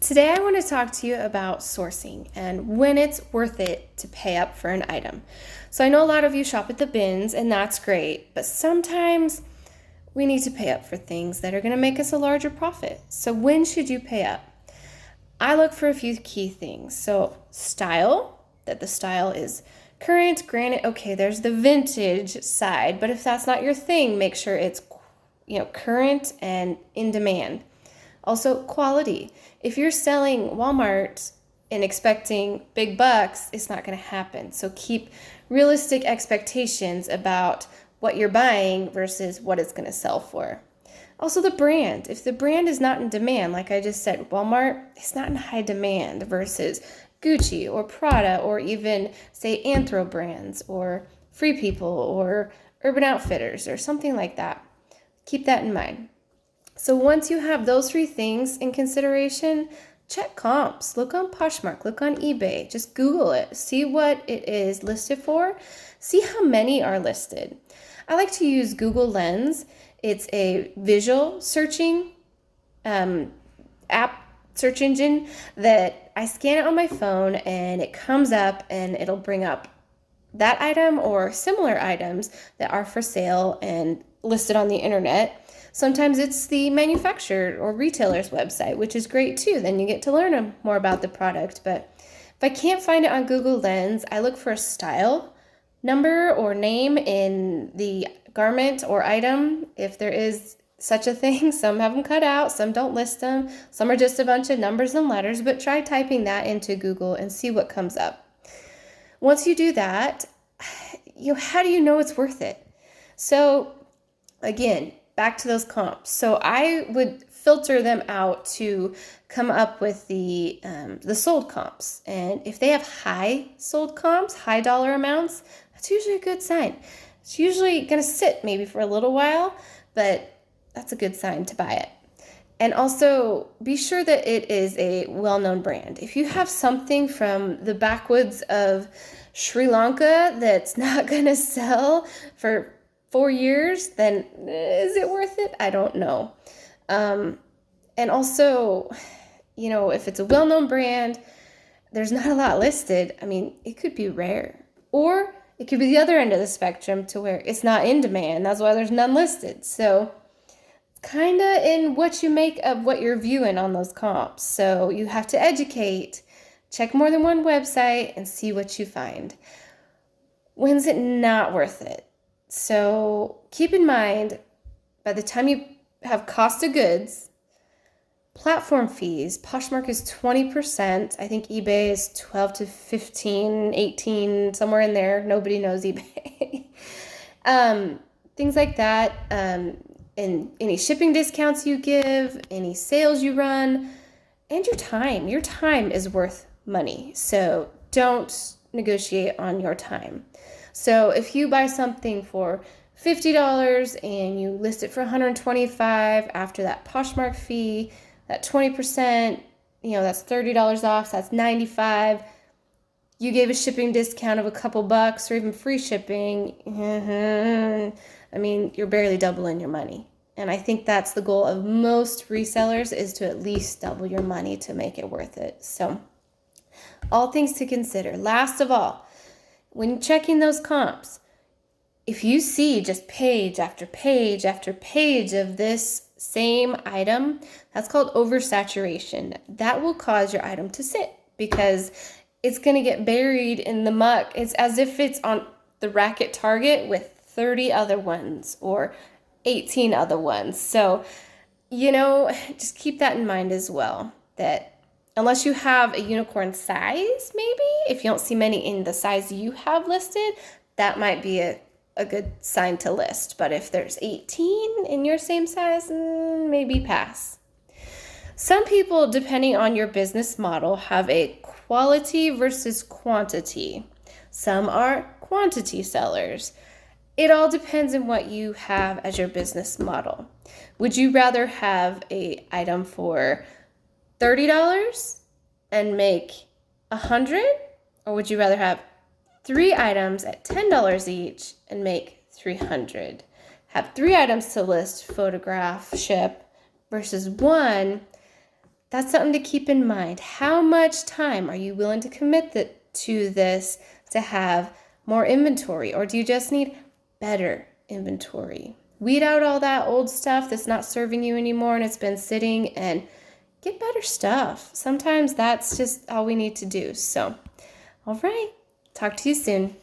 Today I want to talk to you about sourcing and when it's worth it to pay up for an item. So I know a lot of you shop at the bins and that's great, but sometimes we need to pay up for things that are going to make us a larger profit. So when should you pay up? I look for a few key things. So style, that the style is current. Granted, okay, there's the vintage side, but if that's not your thing, make sure it's current and in demand. Also, quality. If you're selling Walmart and expecting big bucks, it's not going to happen. So keep realistic expectations about what you're buying versus what it's going to sell for. Also, the brand. If the brand is not in demand, like I just said, Walmart, it's not in high demand versus Gucci or Prada or even, say, Anthro brands or Free People or Urban Outfitters or something like that. Keep that in mind. So once you have those three things in consideration, check comps. Look on Poshmark, look on eBay, just Google it, see what it is listed for, see how many are listed. I like to use Google Lens. It's a visual searching app search engine that I scan it on my phone and it comes up and it'll bring up that item or similar items that are for sale and listed on the internet. Sometimes it's the manufacturer or retailer's website, which is great too. Then you get to learn more about the product. But if I can't find it on Google Lens, I look for a style number or name in the garment or item, if there is such a thing. Some have them cut out, some don't list them, some are just a bunch of numbers and letters, but try typing that into Google and see what comes up. Once you do that, how do you know it's worth it? So again, back to those comps. So I would filter them out to come up with the sold comps. And if they have high sold comps, high dollar amounts, that's usually a good sign. It's usually going to sit maybe for a little while, but that's a good sign to buy it. And also be sure that it is a well-known brand. If you have something from the backwoods of Sri Lanka that's not going to sell for 4 years, then is it worth it? I don't know. And also, if it's a well-known brand, there's not a lot listed. I mean, it could be rare. Or it could be the other end of the spectrum to where it's not in demand. That's why there's none listed. So kind of in what you make of what you're viewing on those comps. So you have to educate, check more than one website, and see what you find. When's it not worth it? So keep in mind, by the time you have cost of goods, platform fees, Poshmark is 20%. I think eBay is 12 to 15, 18, somewhere in there. Nobody knows eBay. Things like that. And any shipping discounts you give, any sales you run, and your time. Your time is worth money. So don't negotiate on your time. So if you buy something for $50 and you list it for $125 after that Poshmark fee, that 20%, that's $30 off, so that's $95. You gave a shipping discount of a couple bucks or even free shipping. I mean, you're barely doubling your money. And I think that's the goal of most resellers, is to at least double your money to make it worth it. So all things to consider. Last of all, when checking those comps, if you see just page after page after page of this same item, that's called oversaturation. That will cause your item to sit because it's going to get buried in the muck. It's as if it's on the rack at Target with 30 other ones or 18 other ones. So, just keep that in mind as well, that unless you have a unicorn size, maybe, if you don't see many in the size you have listed, that might be a good sign to list. But if there's 18 in your same size, maybe pass. Some people, depending on your business model, have a quality versus quantity. Some are quantity sellers. It all depends on what you have as your business model. Would you rather have an item for $30 and make $100, or would you rather have 3 items at $10 each and make $300? Have 3 items to list, photograph, ship, versus 1 that's something to keep in mind. How much time are you willing to commit to this to have more inventory, or do you just need better inventory? Weed out all that old stuff that's not serving you anymore and it's been sitting, and get better stuff. Sometimes that's just all we need to do. So, all right, talk to you soon.